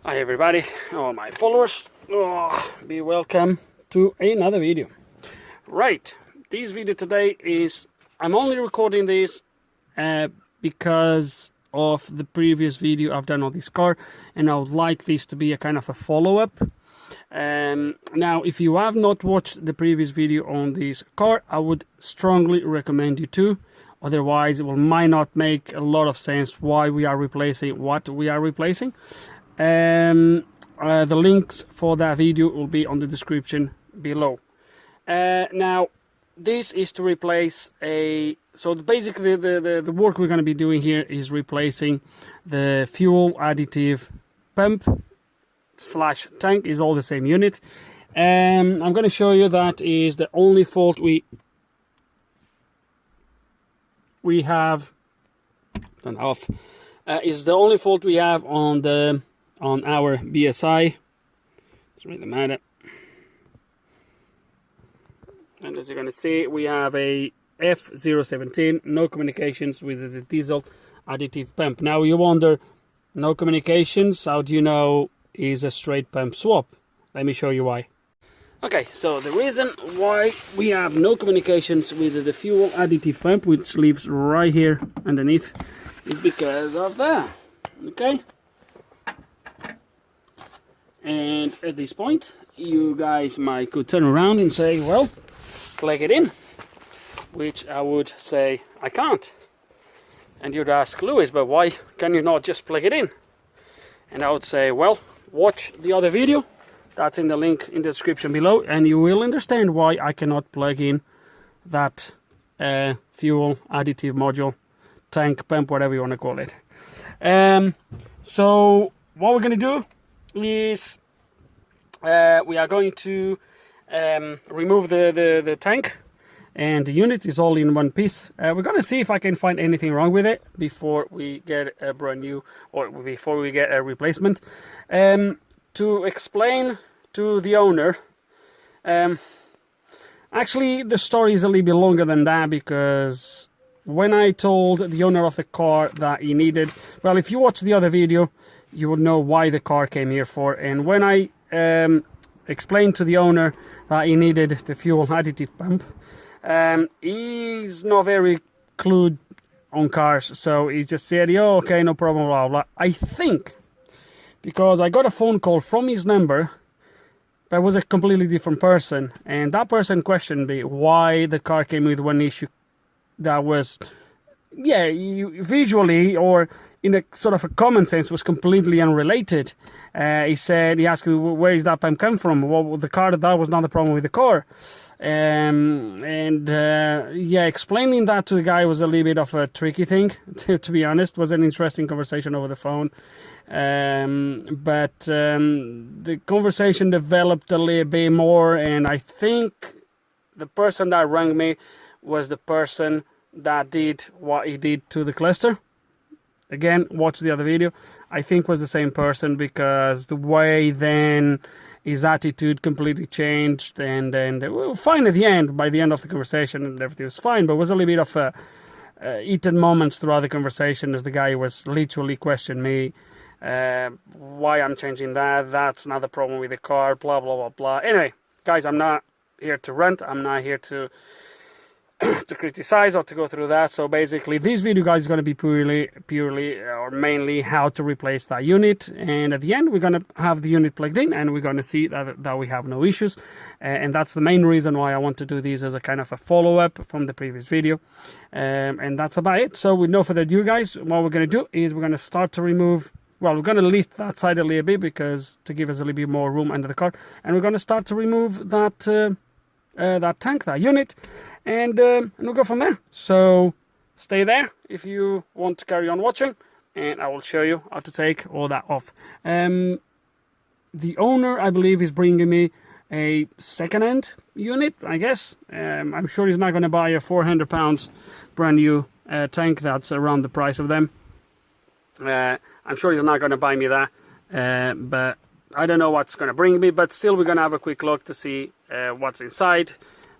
Hi everybody, all my followers, be welcome to another video. Right, this video today is, I'm only recording this because of the previous video I've done on this car, and I would like this to be a kind of a follow-up. Now, if you have not watched the previous video on this car, I would strongly recommend you to. Otherwise, it might not make a lot of sense why we are replacing what we are replacing. The links for that video will be on the description below. Now, this is to replace basically the work we're going to be doing here is replacing the fuel additive pump slash tank. Is all the same unit. I'm going to show you that is the only fault we have done off. Is the only fault we have on our BSI. Let's read the matter. And as you're going to see, we have a F017, no communications with the diesel additive pump. Now you wonder, no communications, how do you know is a straight pump swap? Let me show you why. Okay, so the reason why we have no communications with the fuel additive pump, which lives right here underneath, is because of that. Okay? And at this point, you guys could turn around and say, well, plug it in. Which I would say, I can't. And you'd ask, Lewis, but why can you not just plug it in? And I would say, well, watch the other video. That's in the link in the description below. And you will understand why I cannot plug in that fuel additive module, tank, pump, whatever you want to call it. So what we're going to do is we are going to remove the tank, and the unit is all in one piece. We're going to see if I can find anything wrong with it before we get a brand new, or before we get a replacement. To explain to the owner, actually the story is a little bit longer than that, because when I told the owner of the car that he needed, well, if you watch the other video, you will know why the car came here for. And when I explained to the owner that he needed the fuel additive pump, he's not very clued on cars, so he just said, "Oh, okay, no problem, blah, blah." I think because I got a phone call from his number, but it was a completely different person, and that person questioned me why the car came with one issue that was, yeah, visually or in a sort of a common sense was completely unrelated. He asked me, where is that pump come from? Well, the car, that was not the problem with the car. Yeah, explaining that to the guy was a little bit of a tricky thing, to be honest. It was an interesting conversation over the phone. But the conversation developed a little bit more, and I think the person that rang me was the person that did what he did to the cluster. Again, watch the other video. I think was the same person, because the way then his attitude completely changed, and we were fine at the end. By the end of the conversation, and everything was fine, but it was a little bit of heated moments throughout the conversation, as the guy was literally questioning me why I'm changing that. That's not the problem with the car, blah, blah, blah, blah. Anyway, guys, I'm not here to rant. I'm not here to criticize or to go through that. So basically this video, guys, is going to be purely or mainly how to replace that unit, and at the end we're going to have the unit plugged in, and we're going to see that we have no issues, and that's the main reason why I want to do this as a kind of a follow-up from the previous video, and that's about it. So with no further ado, guys, what we're going to do is we're going to start to remove, well, we're going to lift that side a little bit, because to give us a little bit more room under the car, and we're going to start to remove that tank, that unit, and we'll go from there. So stay there if you want to carry on watching, and I will show you how to take all that off. The owner, I believe, is bringing me a second-hand unit, I guess. I'm sure he's not going to buy a £400 brand new tank that's around the price of them. I'm sure he's not going to buy me that, but I don't know what's going to bring me. But still, we're going to have a quick look to see what's inside,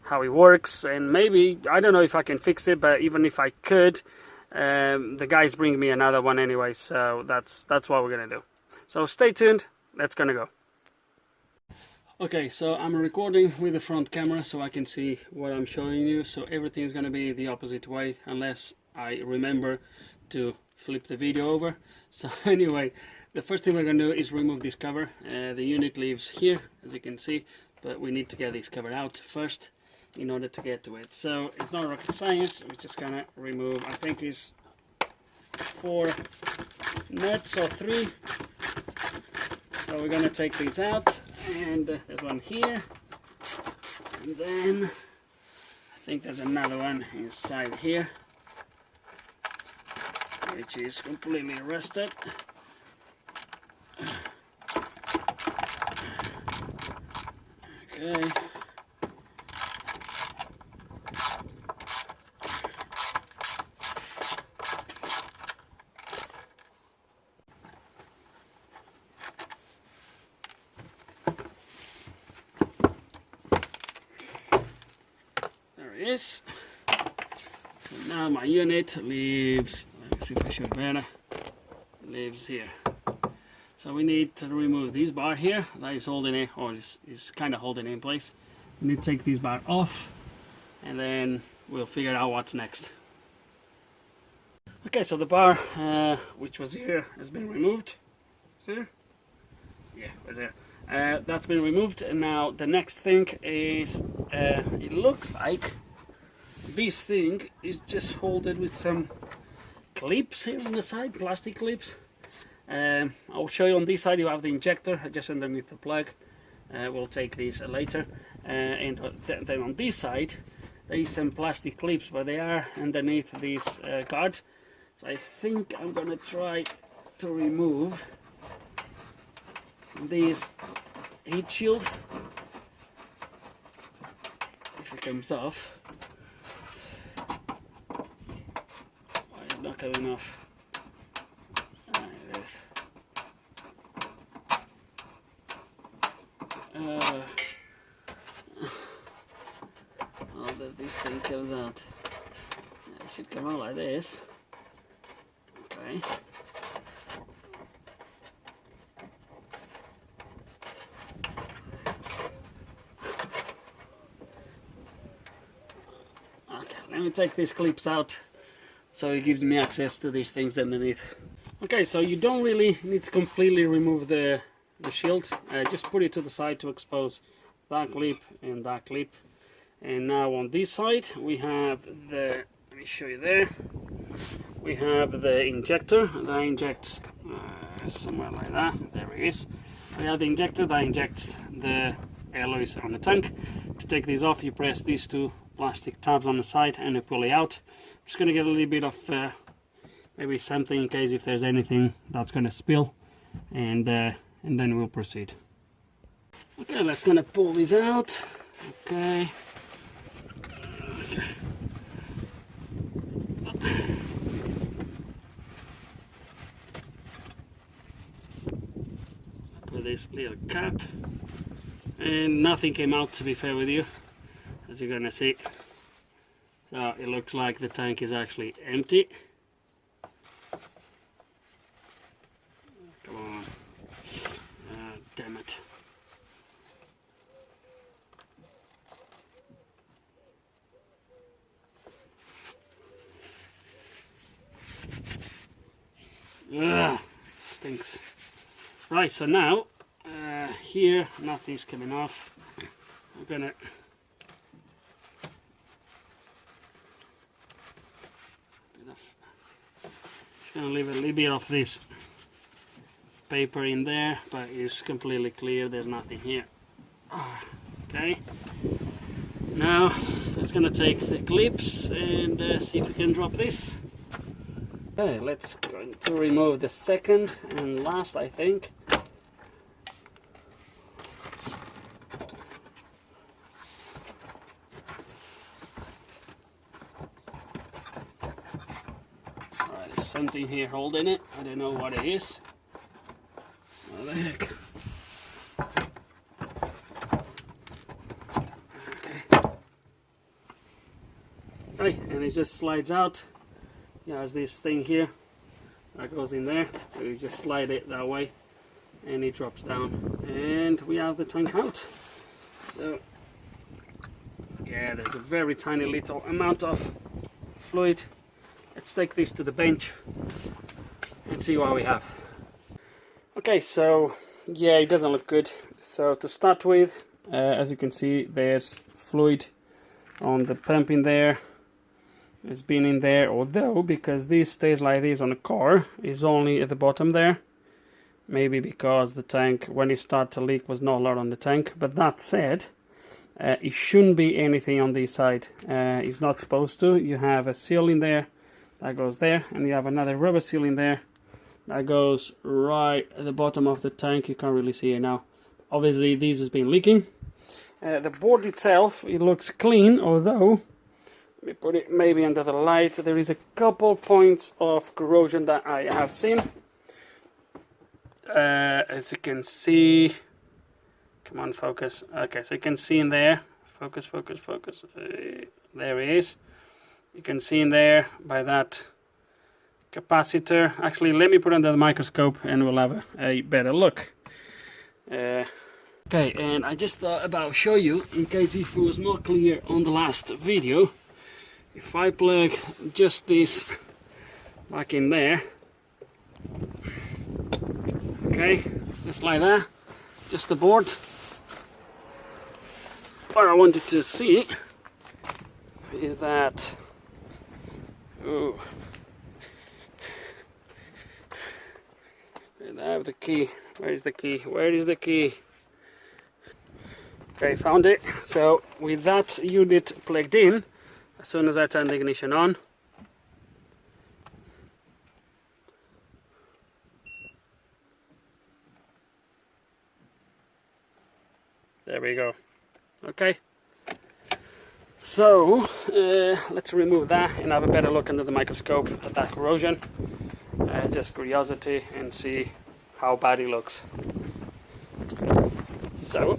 how it works, and maybe, I don't know if I can fix it, but even if I could, the guys bring me another one anyway, so that's what we're gonna do. So stay tuned, let's gonna go. Okay, so I'm recording with the front camera so I can see what I'm showing you. So everything is gonna be the opposite way unless I remember to flip the video over. So anyway, the first thing we're gonna do is remove this cover. The unit lives here, as you can see, but we need to get this cover out first in order to get to it. So it's not rocket science, we're just gonna remove, I think it's 4 nuts or 3. So we're gonna take these out, and there's one here, and then I think there's another one inside here, which is completely rusted. Okay. Is. So now my unit leaves, let's see if I show better, lives here. So we need to remove this bar here that is holding it, or is kind of holding it in place. We need to take this bar off, and then we'll figure out what's next. Okay, so the bar which was here has been removed. There? Yeah, it was there. That's been removed, and now the next thing is it looks like this thing is just holded with some clips here on the side, plastic clips. I'll show you on this side. You have the injector just underneath the plug. We'll take these later, and then on this side there is some plastic clips, but they are underneath this guard. So I think I'm gonna try to remove this heat shield if it comes off. Why is it not coming off? Ah, it is. How does this thing comes out? It should come out like this. Okay. Let me take these clips out so it gives me access to these things underneath. Okay, so you don't really need to completely remove the shield. Just put it to the side to expose that clip and that clip. And now on this side we have the, let me show you there, we have the injector that injects somewhere like that. There it is. We have the injector that injects the alloys on the tank. To take these off, you press these 2 plastic tabs on the side and you pull it out. I'm just going to get a little bit of maybe something in case if there's anything that's going to spill, and then we'll proceed. Okay, let's gonna pull this out. Okay. Put this little cap, and nothing came out, to be fair with you, as you're gonna see. So it looks like the tank is actually empty. Come on. Damn it. Ugh, stinks. Right, so now here nothing's coming off. I'm gonna leave a little bit of this paper in there, but it's completely clear, there's nothing here. Okay, now let's gonna take the clips and see if we can drop this. Okay, let's go to remove the second and last, I think. Alright, there's something here holding it. I don't know what it is. What the heck? Okay, and it just slides out. Yeah, there's this thing here that goes in there, so you just slide it that way and it drops down, and we have the tank out. So yeah, there's a very tiny little amount of fluid. Let's take this to the bench and see what we have. Okay, so yeah, it doesn't look good. So to start with, as you can see, there's fluid on the pump in there. It's been in there, although because this stays like this on a car, is only at the bottom there. Maybe because the tank, when it started to leak, was not a lot on the tank. But that said, it shouldn't be anything on this side. It's not supposed to. You have a seal in there that goes there, and you have another rubber seal in there that goes right at the bottom of the tank. You can't really see it now. Obviously this has been leaking. The board itself, it looks clean, although let me put it maybe under the light. There is a couple points of corrosion that I have seen. As you can see, come on, focus. Okay, so you can see in there, focus. There it is. You can see in there by that capacitor. Actually, let me put it under the microscope and we'll have a better look. Okay, and I just thought about show you, in case if it was not clear on the last video, if I plug just this back in there, okay, just like that, just the board. What I wanted to see is that, oh, I have the key. Where is the key? Where is the key? Okay, found it. So with that unit plugged in, as soon as I turn the ignition on, there we go. Okay, so let's remove that and have a better look under the microscope at that corrosion. Just curiosity, and see how bad it looks. So,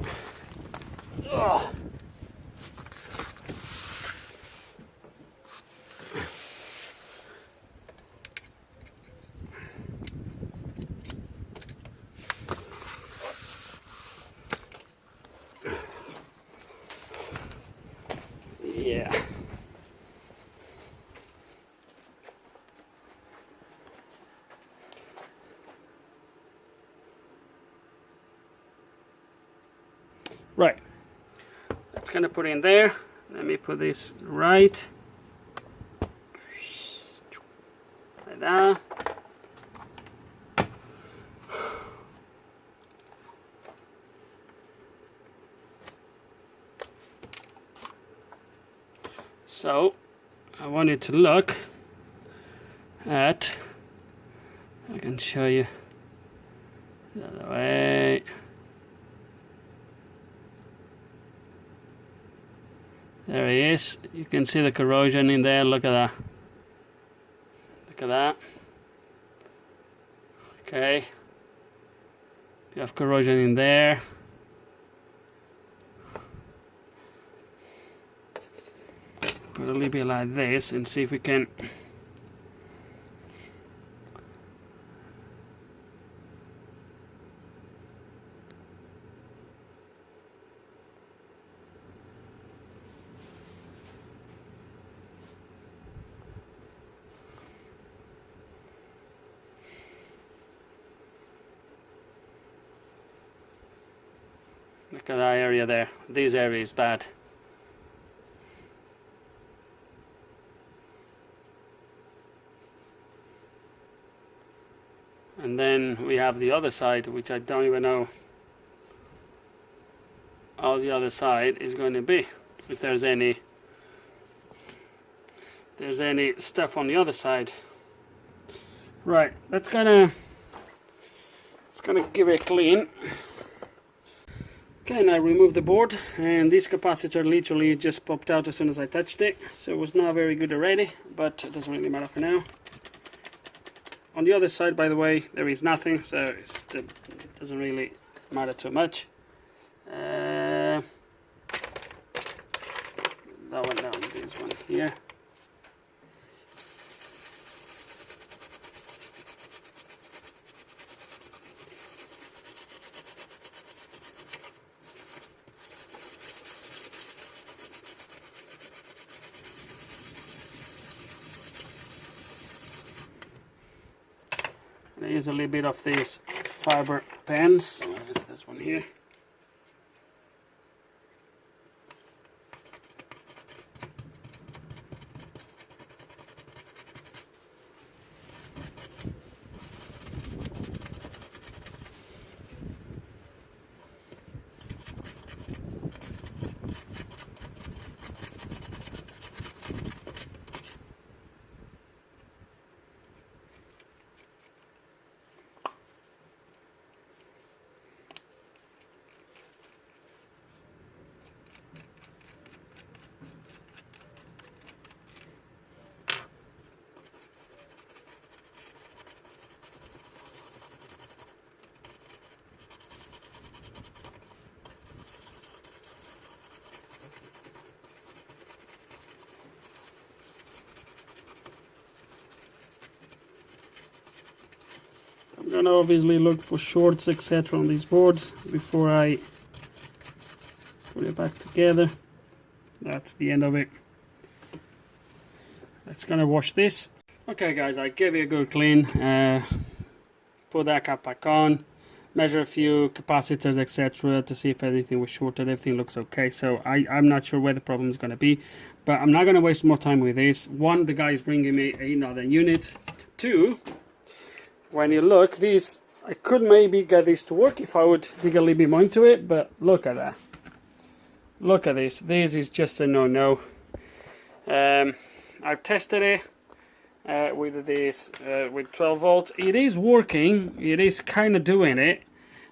oh. Yeah. Right, that's gonna put in there. Let me put this right like that. So I wanted to look at, I can show you the other way. There he is. You can see the corrosion in there. Look at that. Look at that. Okay. You have corrosion in there. Put a little bit like this and see if we can. Look at that area there. This area is bad. And then we have the other side, which I don't even know how the other side is going to be. If there's any stuff on the other side. Right, let's gonna give it a clean. Okay, and I removed the board, and this capacitor literally just popped out as soon as I touched it, so it was not very good already, but it doesn't really matter for now. On the other side, by the way, there is nothing, so it doesn't really matter too much. That one down, this one here. use a little bit of these fiber pens. So there's this one here. I'm gonna obviously look for shorts, etc. on these boards before I put it back together. That's the end of it. Let's gonna wash this. Okay guys, I gave it a good clean. Put that cap back on, measure a few capacitors, etc. to see if anything was shorted. Everything looks okay, so I'm not sure where the problem is going to be, but I'm not going to waste more time with this. One, the guy is bringing me another unit. Two, when you look, these, I could maybe get this to work if I would dig a little bit more into it, but look at that. Look at this. This is just a no-no. I've tested it with this with 12 volts. It is working. It is kind of doing it,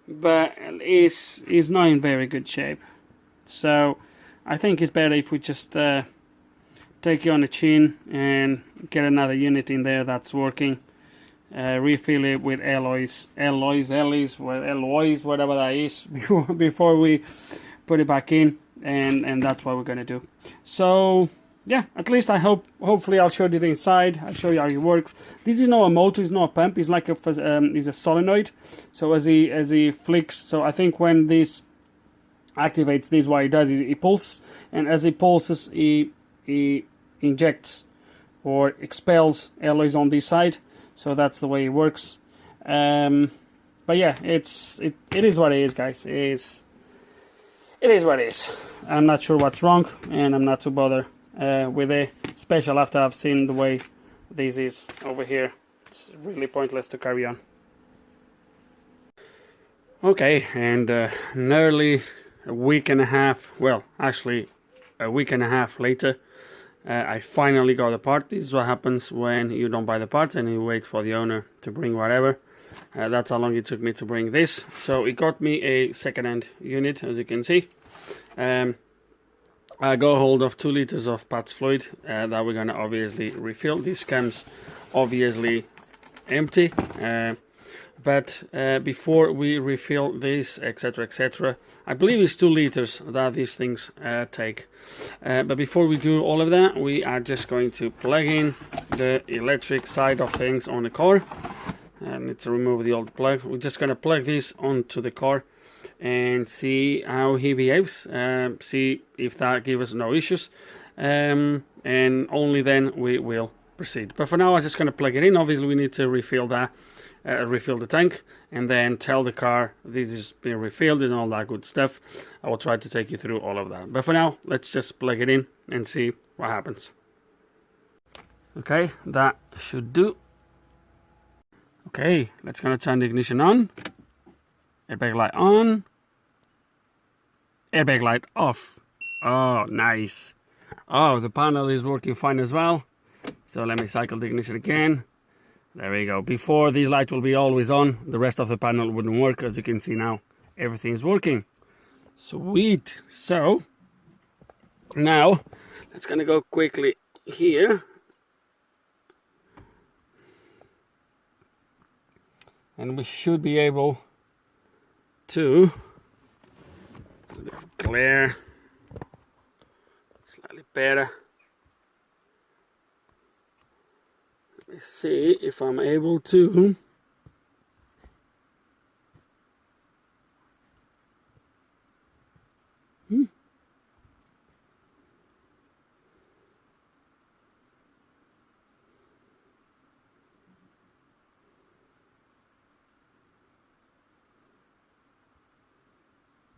but is not in very good shape. So I think it's better if we just take it on the chin and get another unit in there that's working. Refill it with alloys, whatever that is, before we put it back in, and that's what we're gonna do. So yeah, at least hopefully I'll show you the inside. I'll show you how it works. This is not a motor, it's not a pump, it's like it's a solenoid. So as he flicks, so I think when this activates, this what it does is it pulses, and as it pulses, he injects or expels alloys on this side. So that's the way it works. But yeah, it is what it is, guys. It is what it is. I'm not sure what's wrong, and I'm not too bothered with it, especially after I've seen the way this is over here. It's really pointless to carry on. Okay, and nearly a week and a half, well, actually a week and a half later, I finally got the part. This is what happens when you don't buy the parts and you wait for the owner to bring whatever. That's how long it took me to bring this. So it got me a second-hand unit, as you can see. I got hold of 2 liters of parts fluid that we're gonna obviously refill. This comes obviously empty, but before we refill this, etc., I believe it's 2 liters that these things take. But before we do all of that, we are just going to plug in the electric side of things on the car. I need to remove the old plug. We're just gonna plug this onto the car and see how he behaves, see if that gives us no issues, and only then we will proceed. But for now, I'm just going to plug it in. Obviously we need to refill that, refill the tank, and then tell the car this is being refilled and all that good stuff. I will try to take you through all of that, but for now let's just plug it in and see what happens. Okay, that should do. Okay, let's gonna turn the ignition on. Airbag light on. Airbag light off. Oh, nice. Oh, the panel is working fine as well. So let me cycle the ignition again. There we go. Before, this light will be always on. The rest of the panel wouldn't work. As you can see now, everything is working. Sweet. So now let's gonna go quickly here. And we should be able to glare slightly better. Let me see if I'm able to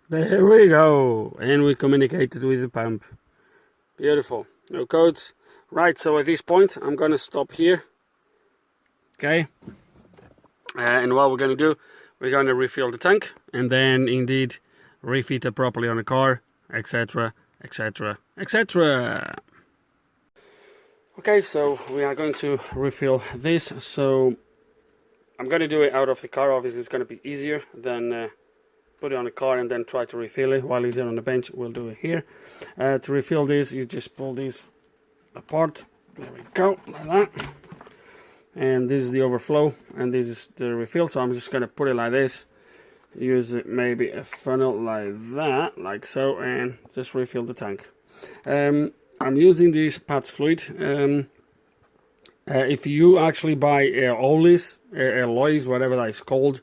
There we go, and we communicated with the pump. Beautiful, no codes. Right, so at this point I'm gonna stop here. Okay, and what we're gonna do, we're gonna refill the tank and then indeed refit it properly on the car, etc, etc, etc. Okay, so we are going to refill this. So I'm going to do it out of the car. Obviously it's going to be easier than put it on the car and then try to refill it while it's on the bench. We'll do it here. To refill this, you just pull this apart. There we go, like that. And this is the overflow and this is the refill. So I'm just going to put it like this. Use it, maybe a funnel like that, like so, and just refill the tank. I'm using this patch fluid. If you actually buy alloys, whatever that is called,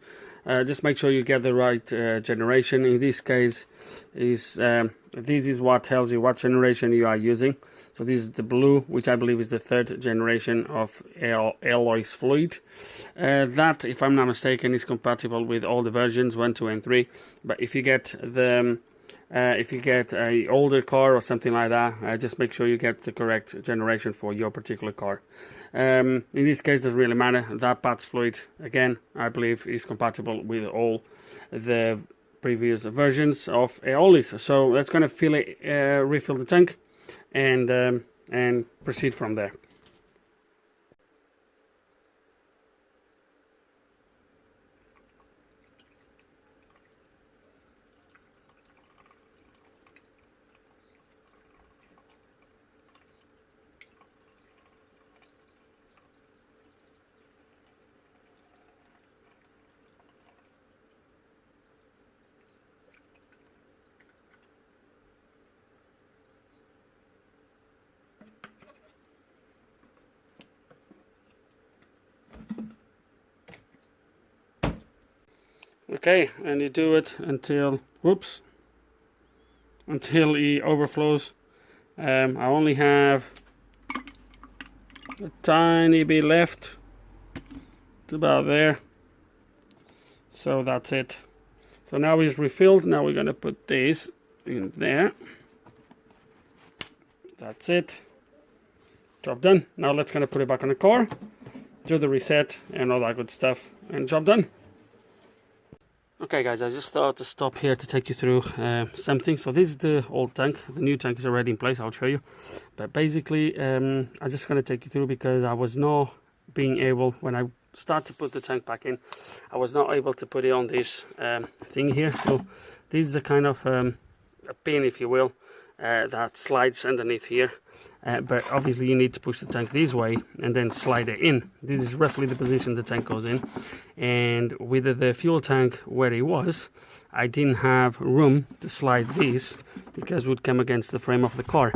just make sure you get the right generation. In this case, this is what tells you what generation you are using. So this is the blue, which I believe is the 3rd generation of alloys fluid. That, if I'm not mistaken, is compatible with all the versions 1, 2, and 3. But if you get the if you get a older car or something like that, just make sure you get the correct generation for your particular car. In this case, it doesn't really matter. That patch fluid, again, I believe is compatible with all the previous versions of Aeolis. So let's gonna fill it, refill the tank, and proceed from there. Okay, and you do it until, until it overflows. I only have a tiny bit left. It's about there. So that's it. So now it's refilled. Now we're gonna put this in there. That's it. Job done. Now let's gonna put it back on the car, do the reset and all that good stuff, and job done. Okay guys, I just thought to stop here to take you through something. So this is the old tank. The new tank is already in place, I'll show you. But basically, I'm just going to take you through because I was not being able, when I start to put the tank back in, I was not able to put it on this thing here. So this is a kind of a pin, if you will, that slides underneath here. But obviously you need to push the tank this way and then slide it in. This is roughly the position the tank goes in. And with the fuel tank where it was, I didn't have room to slide this because it would come against the frame of the car.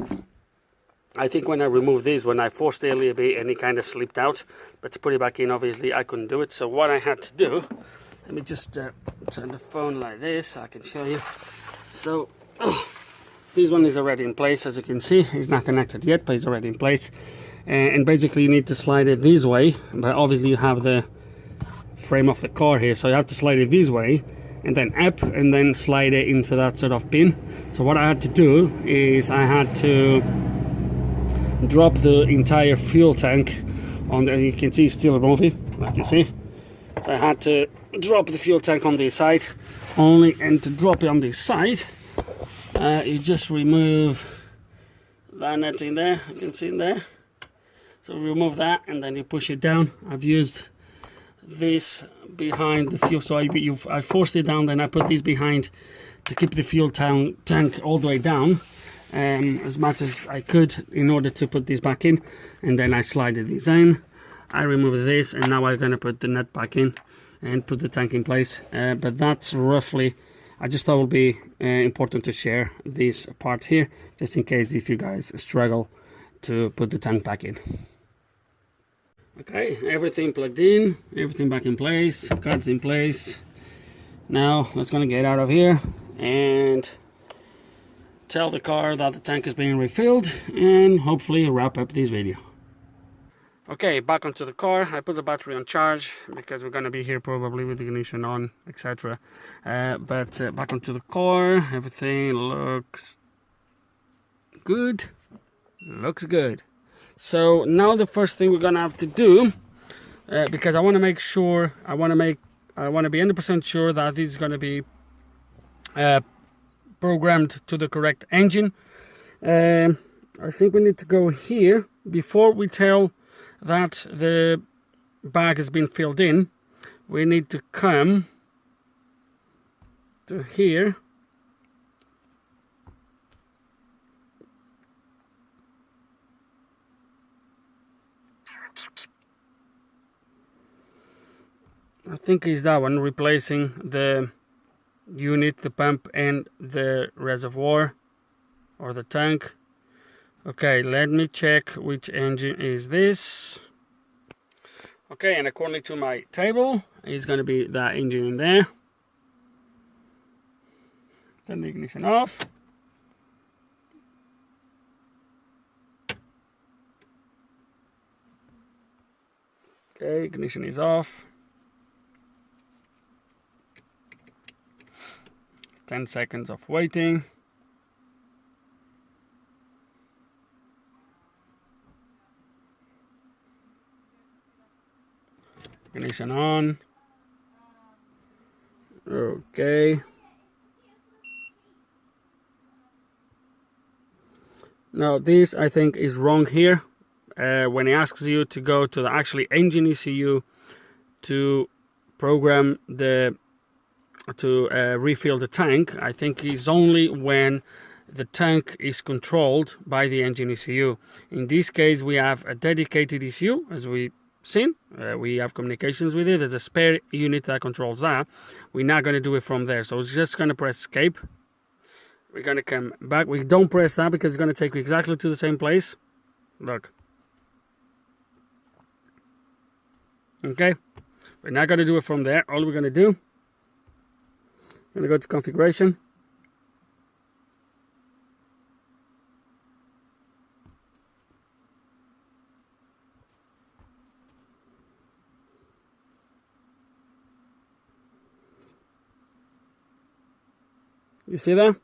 I think when I removed this, when I forced it a little bit and it kind of slipped out, but to put it back in, obviously I couldn't do it. So what I had to do, let me just turn the phone like this so I can show you. So this one is already in place, as you can see. It's not connected yet, but it's already in place. And basically you need to slide it this way, but obviously you have the frame of the car here, so you have to slide it this way and then up and then slide it into that sort of pin. So what I had to do is I had to drop the entire fuel tank on the, you can see it's still moving, like you see. So I had to drop the fuel tank on this side only, and to drop it on this side, you just remove that net in there, you can see in there. So remove that and then you push it down. I've used this behind the fuel, so I forced it down, then I put this behind to keep the fuel tank all the way down as much as I could in order to put this back in, and then I slided this in. I removed this and now I'm going to put the nut back in and put the tank in place. But that's roughly, I just thought it would be important to share this part here, just in case if you guys struggle to put the tank back in. Okay, everything plugged in, everything back in place, cards in place. Now let's gonna get out of here and tell the car that the tank is being refilled and hopefully wrap up this video. Okay, back onto the car. I put the battery on charge because we're gonna be here probably with the ignition on, etc. But back onto the car, everything looks good. Looks good. So now the first thing we're gonna have to do, because I want to make sure, I want to be 100% sure that this is gonna be programmed to the correct engine. I think we need to go here before we tell that the bag has been filled in. We need to come to here, I think is that one, replacing the unit, the pump and the reservoir or the tank. Okay, let me check which engine is this. Okay, and according to my table, it's going to be that engine in there. Turn the ignition off. Okay, ignition is off. 10 seconds of waiting. Ignition on. Okay. Now this I think is wrong here. When it asks you to go to the actually engine ECU to program the refill the tank, I think is only when the tank is controlled by the engine ECU. In this case we have a dedicated ECU, as we seen. We have communications with it. There's a spare unit that controls that. We're not going to do it from there, so it's just going to press escape. We're going to come back. We don't press that because it's going to take you exactly to the same place. Look. Okay, we're not going to do it from there. All we're going to do, I'm going to go to configuration. You see that?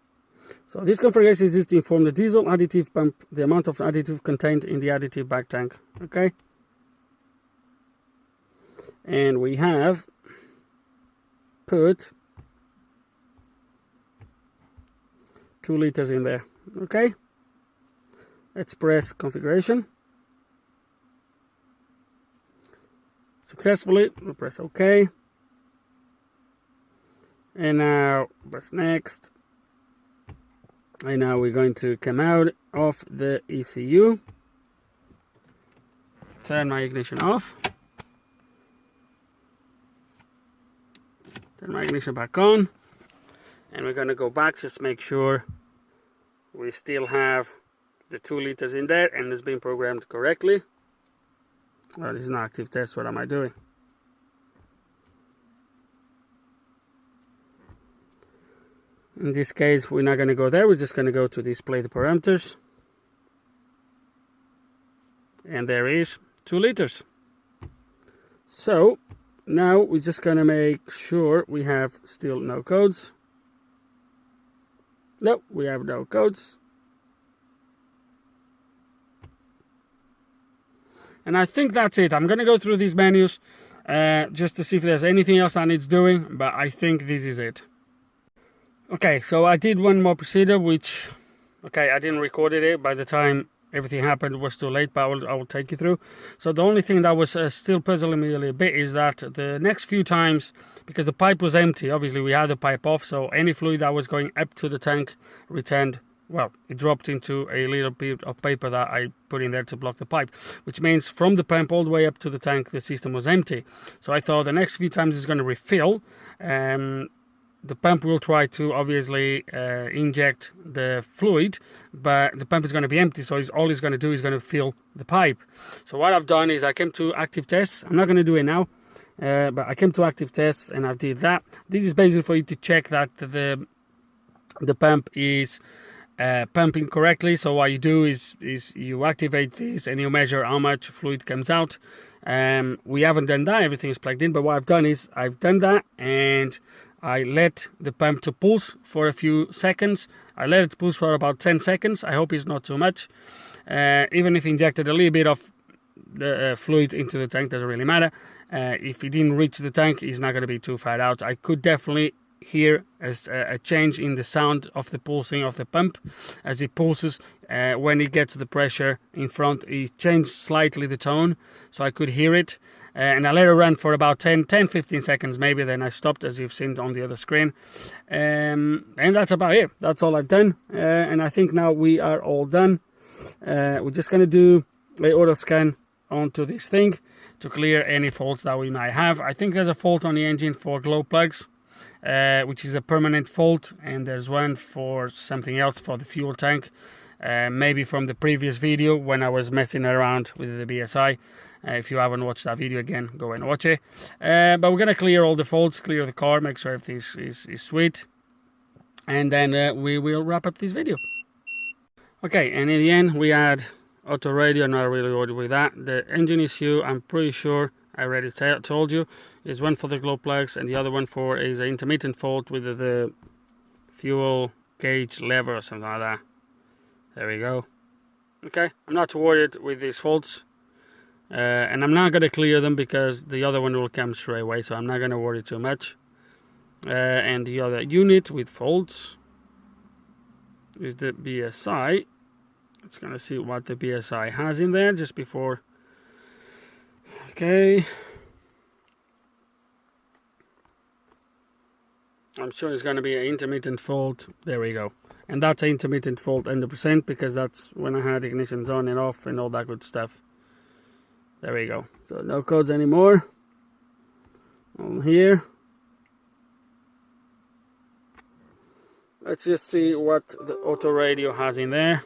So this configuration is used to inform the diesel additive pump the amount of additive contained in the additive bag tank. Okay. And we have put 2 liters in there. Okay. Let's press configuration. Successfully. We'll press OK. And now press next. And now we're going to come out of the ECU. Turn my ignition off. Turn my ignition back on. And we're going to go back, just make sure we still have the 2 liters in there and it's been programmed correctly. Well, this is an active test. What am I doing? In this case, we're not going to go there. We're just going to go to display the parameters. And there is 2 liters. So now we're just going to make sure we have still no codes. Nope, we have no codes. And I think that's it. I'm going to go through these menus just to see if there's anything else that needs doing. But I think this is it. Okay, so I did one more procedure, which, okay, I didn't record it. By the time everything happened, it was too late, but I will take you through. So the only thing that was still puzzling me a little bit is that the next few times, because the pipe was empty, obviously we had the pipe off, so any fluid that was going up to the tank returned, well, it dropped into a little bit of paper that I put in there to block the pipe, which means from the pump all the way up to the tank, the system was empty. So I thought the next few times it's going to refill. The pump will try to obviously inject the fluid, but the pump is going to be empty, so all it's going to do is going to fill the pipe. So what I've done is I came to active tests. I'm not going to do it now, but I came to active tests and I did that. This is basically for you to check that the pump is pumping correctly. So what you do is you activate this and you measure how much fluid comes out. We haven't done that, everything is plugged in, but what I've done is I've done that and I let the pump to pulse for a few seconds. I let it pulse for about 10 seconds. I hope it's not too much. Even if injected a little bit of the fluid into the tank, doesn't really matter. If it didn't reach the tank, it's not going to be too far out. I could definitely hear a change in the sound of the pulsing of the pump as it pulses. When it gets the pressure in front, it changed slightly the tone, so I could hear it. And I let it run for about 10-15 seconds maybe, then I stopped, as you've seen on the other screen. And that's about it. That's all I've done. And I think now we are all done. We're just going to do a auto scan onto this thing to clear any faults that we might have. I think there's a fault on the engine for glow plugs, which is a permanent fault, and there's one for something else for the fuel tank, maybe from the previous video when I was messing around with the BSI. If you haven't watched that video, again, go and watch it. But we're going to clear all the faults, clear the car, make sure everything is sweet, and then we will wrap up this video. Okay, and in the end we had auto radio. I'm not really worried with that. The engine issue, I'm pretty sure I already told you, is one for the glow plugs, and the other one for is an intermittent fault with the fuel gauge lever or something like that. There we go. Okay, I'm not worried with these faults, and I'm not going to clear them because the other one will come straight away, so I'm not going to worry too much. And the other unit with faults is the BSI. It's going to see what the BSI has in there just before. Okay, I'm sure it's going to be an intermittent fault. There we go. And that's an intermittent fault 100%, because that's when I had ignitions on and off and all that good stuff. There we go. So no codes anymore on here. Let's just see what the auto radio has in there.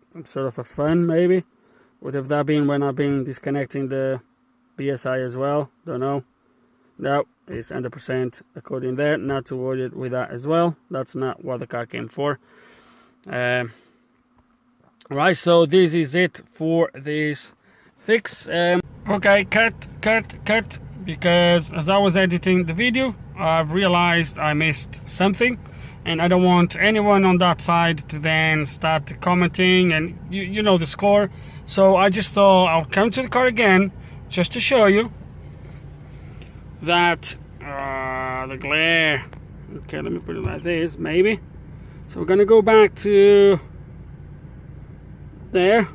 Some sort of a fun, maybe. Would have that been when I've been disconnecting the BSI as well? Don't know. No, it's 100% according there. Not to worry with that as well. That's not what the car came for. Right, so this is it for this fix. Okay, cut, because as I was editing the video, I've realized I missed something, and I don't want anyone on that side to then start commenting, and you know the score. So I just thought I'll come to the car again just to show you that the glare. Okay, let me put it like this, maybe. So we're gonna go back to there.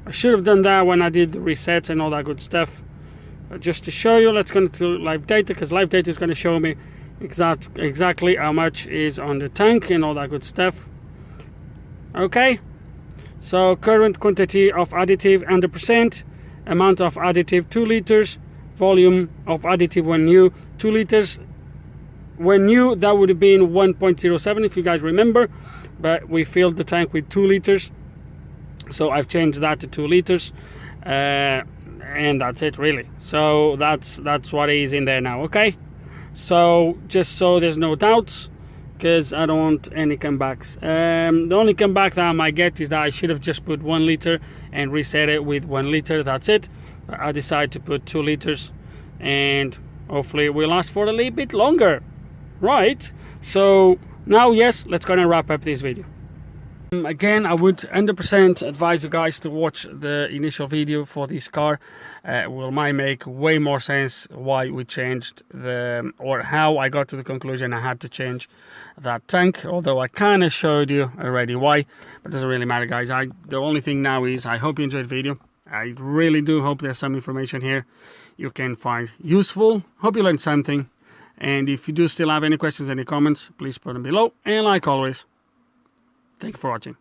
I should have done that when I did the resets and all that good stuff. But just to show you, let's go to live data, because live data is going to show me exactly how much is on the tank and all that good stuff. Okay, so current quantity of additive 100%, amount of additive 2 liters, volume of additive when new 2 liters. When new, that would have been 1.07 if you guys remember, but we filled the tank with 2 liters, so I've changed that to 2 liters, and that's it really. So that's what is in there now. Okay, so just so there's no doubts, because I don't want any comebacks. The only comeback that I might get is that I should have just put 1 liter and reset it with 1 liter. That's it. But I decided to put 2 liters, and hopefully it will last for a little bit longer. Right, so now yes, let's go and wrap up this video. Again, I would 100% advise you guys to watch the initial video for this car. Might make way more sense why we changed or how I got to the conclusion I had to change that tank, although I kind of showed you already why, but it doesn't really matter, guys. The only thing now is I hope you enjoyed the video. I really do hope there's some information here you can find useful. Hope you learned something, and if you do still have any questions, any comments, please put them below, and like always, thank you for watching.